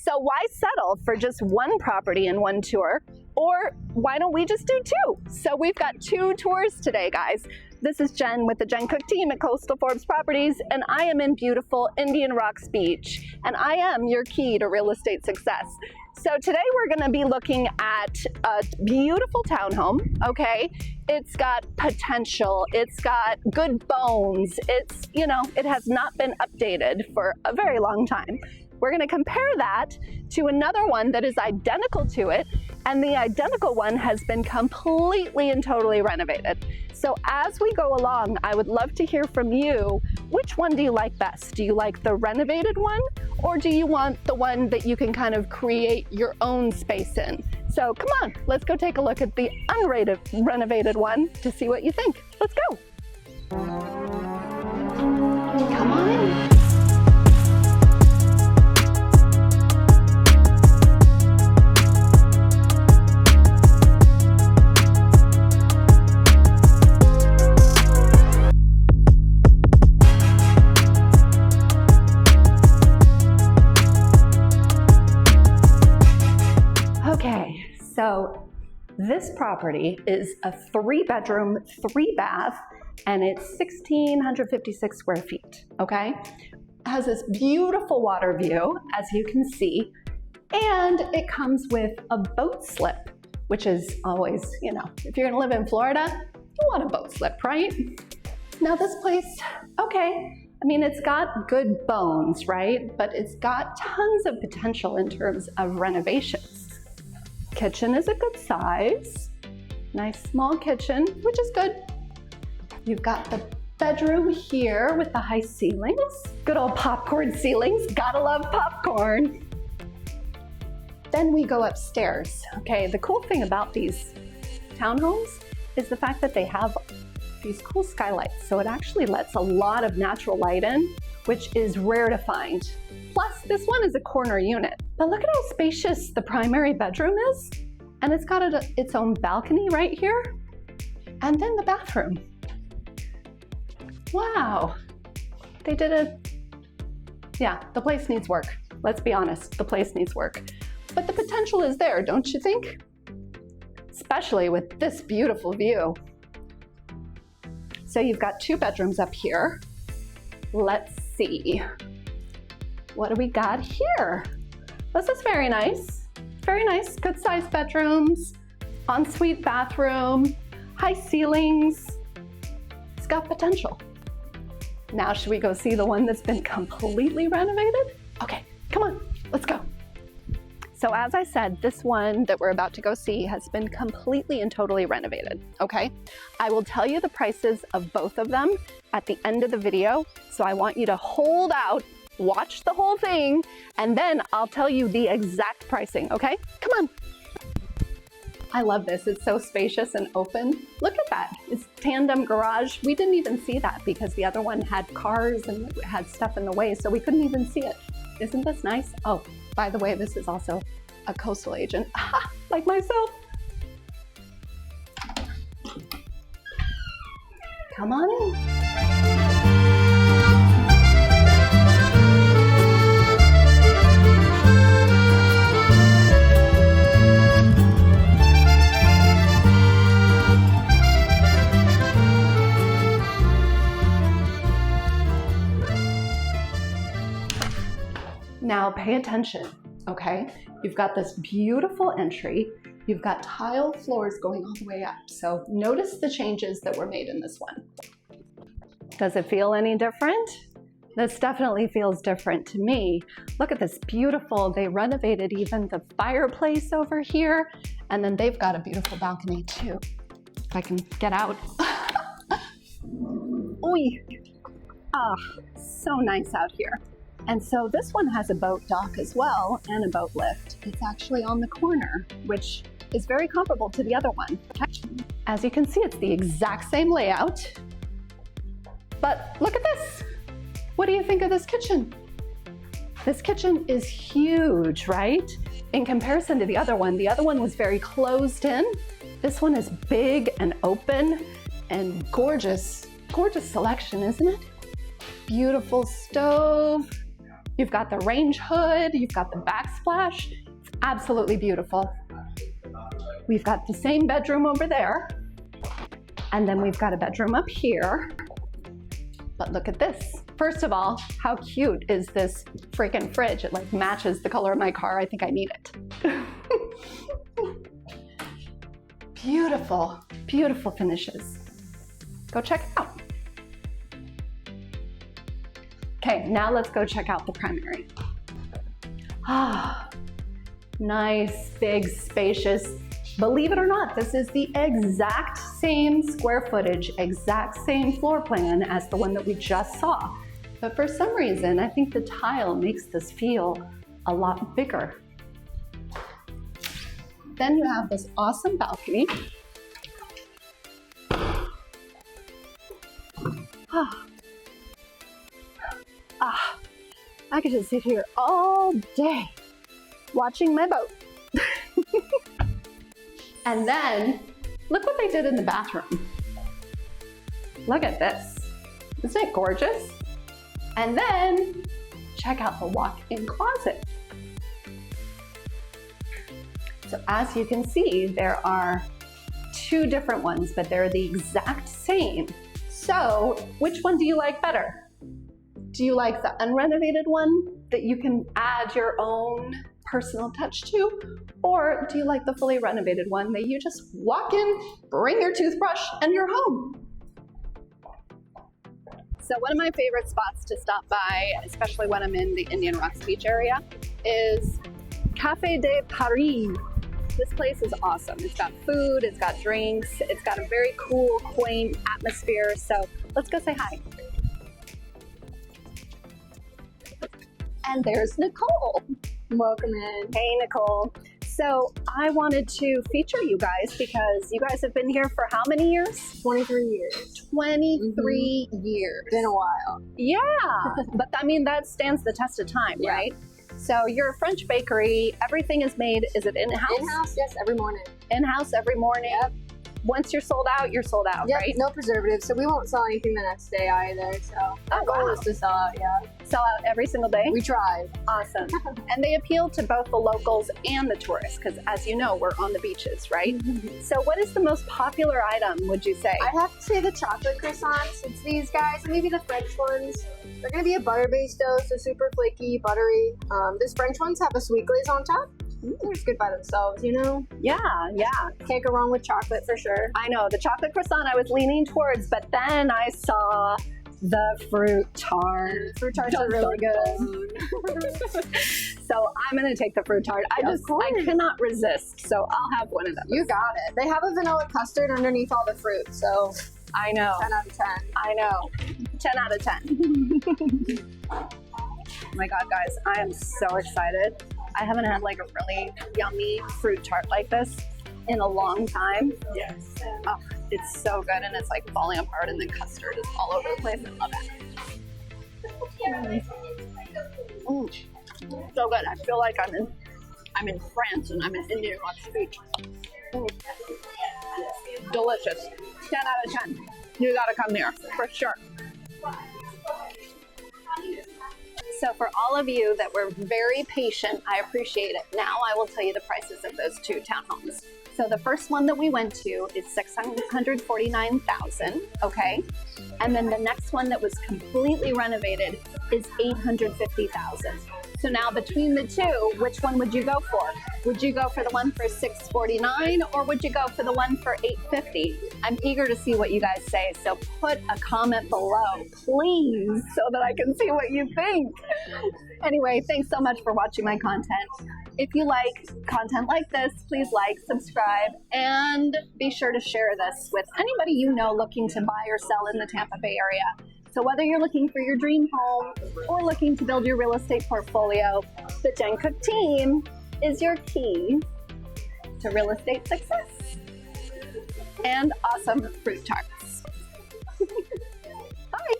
So why settle for just one property in one tour? Or why don't we just do two? So we've got two tours today, guys. This is Jen with the Jen Cook team at Coastal Forbes Properties, and I am in beautiful Indian Rocks Beach, and I am your key to real estate success. So today we're gonna be looking at a beautiful townhome, okay? It's got potential, it's got good bones, it's, you know, it has not been updated for a very long time. We're gonna compare that to another one that is identical to it, and the identical one has been completely and totally renovated. So as we go along, I would love to hear from you. Which one do you like best? Do you like the renovated one, or do you want the one that you can kind of create your own space in? So come on, let's go take a look at the renovated one to see what you think. Let's go. Come on in. Okay, so this property is a 3-bedroom, 3-bath, and it's 1,656 square feet, okay? It has this beautiful water view, as you can see, and it comes with a boat slip, which is always, you know, if you're gonna live in Florida, you want a boat slip, right? Now this place, okay, I mean, it's got good bones, right? But it's got tons of potential in terms of renovations. Kitchen is a good size, nice small kitchen, which is good. You've got the bedroom here with the high ceilings, good old popcorn ceilings, gotta love popcorn. Then we go upstairs. Okay, the cool thing about these townhomes is the fact that they have these cool skylights, so it actually lets a lot of natural light in, which is rare to find. Plus, this one is a corner unit. But look at how spacious the primary bedroom is. And it's got its own balcony right here. And then the bathroom. Wow. They did yeah, the place needs work. Let's be honest, the place needs work. But the potential is there, don't you think? Especially with this beautiful view. So you've got 2 bedrooms up here. Let's see. What do we got here? This is very nice. Very nice, good sized bedrooms, ensuite bathroom, high ceilings. It's got potential. Now should we go see the one that's been completely renovated? Okay, come on, let's go. So as I said, this one that we're about to go see has been completely and totally renovated, okay? I will tell you the prices of both of them at the end of the video, so I want you to hold out, watch the whole thing, and then I'll tell you the exact pricing, okay? Come on. I love this, it's so spacious and open. Look at that, it's tandem garage. We didn't even see that because the other one had cars and had stuff in the way, so we couldn't even see it. Isn't this nice? Oh, by the way, this is also a coastal agent, like myself. Come on in. Now pay attention, okay? You've got this beautiful entry. You've got tile floors going all the way up. So notice the changes that were made in this one. Does it feel any different? This definitely feels different to me. Look at this beautiful, they renovated even the fireplace over here. And then they've got a beautiful balcony too. If I can get out. Oy. Ah, so nice out here. And so this one has a boat dock as well and a boat lift. It's actually on the corner, which is very comparable to the other one. As you can see, it's the exact same layout. But look at this. What do you think of this kitchen? This kitchen is huge, right? In comparison to the other one was very closed in. This one is big and open and gorgeous. Gorgeous selection, isn't it? Beautiful stove. You've got the range hood, you've got the backsplash. It's absolutely beautiful. We've got the same bedroom over there. And then we've got a bedroom up here. But look at this. First of all, how cute is this freaking fridge? It like matches the color of my car. I think I need it. Beautiful, beautiful finishes. Go check it out. Okay, now let's go check out the primary. Ah, nice, big, spacious. Believe it or not, this is the exact same square footage, exact same floor plan as the one that we just saw. But for some reason, I think the tile makes this feel a lot bigger. Then you have this awesome balcony. I could just sit here all day watching my boat. And then, look what they did in the bathroom. Look at this. Isn't it gorgeous? And then, check out the walk-in closet. So as you can see, there are two different ones, but they're the exact same. So, which one do you like better? Do you like the unrenovated one that you can add your own personal touch to? Or do you like the fully renovated one that you just walk in, bring your toothbrush, and you're home? So one of my favorite spots to stop by, especially when I'm in the Indian Rocks Beach area, is Café de Paris. This place is awesome. It's got food, it's got drinks, it's got a very cool, quaint atmosphere. So let's go say hi. And there's Nicole. Welcome in. Hey, Nicole. So I wanted to feature you guys because you guys have been here for how many years? 23 years. 23 years. Been a while. Yeah, but I mean, that stands the test of time, Yeah. right? So you're a French bakery. Everything is made, is it in-house? In-house, yes, every morning. In-house every morning. Yep. Once you're sold out, Yep, right? no preservatives, so we won't sell anything the next day either. So our goal is to sell out, yeah. Sell out every single day? We try. Awesome. And they appeal to both the locals and the tourists because, as you know, we're on the beaches, right? So what is the most popular item, would you say? I'd have to say the chocolate croissants. It's these guys, maybe the French ones. They're going to be a butter-based dough, so super flaky, buttery. These French ones have a sweet glaze on top. They're just good by themselves, you know? Yeah. Can't go wrong with chocolate for sure. I know, the chocolate croissant I was leaning towards, but then I saw the fruit tart. Fruit tarts are really good. So I'm gonna take the fruit tart. I cannot resist, so I'll have one of them. You got it. They have a vanilla custard underneath all the fruit, so I know. 10 out of 10. I know. 10 out of 10. Oh my God, guys, I am so excited. I haven't had like a really yummy fruit tart like this in a long time. Yes. Oh, it's so good, and it's like falling apart, and the custard is all over the place. I love it. So good. I feel like I'm in France and I'm in Indian Rocks Beach. Delicious. 10 out of 10. You gotta come here for sure. So for all of you that were very patient, I appreciate it. Now I will tell you the prices of those two townhomes. So the first one that we went to is $649,000, okay? And then the next one that was completely renovated is $850,000. So now between the two, which one would you go for? Would you go for the one for $649 or would you go for the one for $850? I'm eager to see what you guys say, so put a comment below, please, so that I can see what you think. Anyway, thanks so much for watching my content. If you like content like this, please like, subscribe, and be sure to share this with anybody you know looking to buy or sell in the Tampa Bay area. So whether you're looking for your dream home or looking to build your real estate portfolio, the Jenn Cook team is your key to real estate success and awesome fruit tarts. Bye.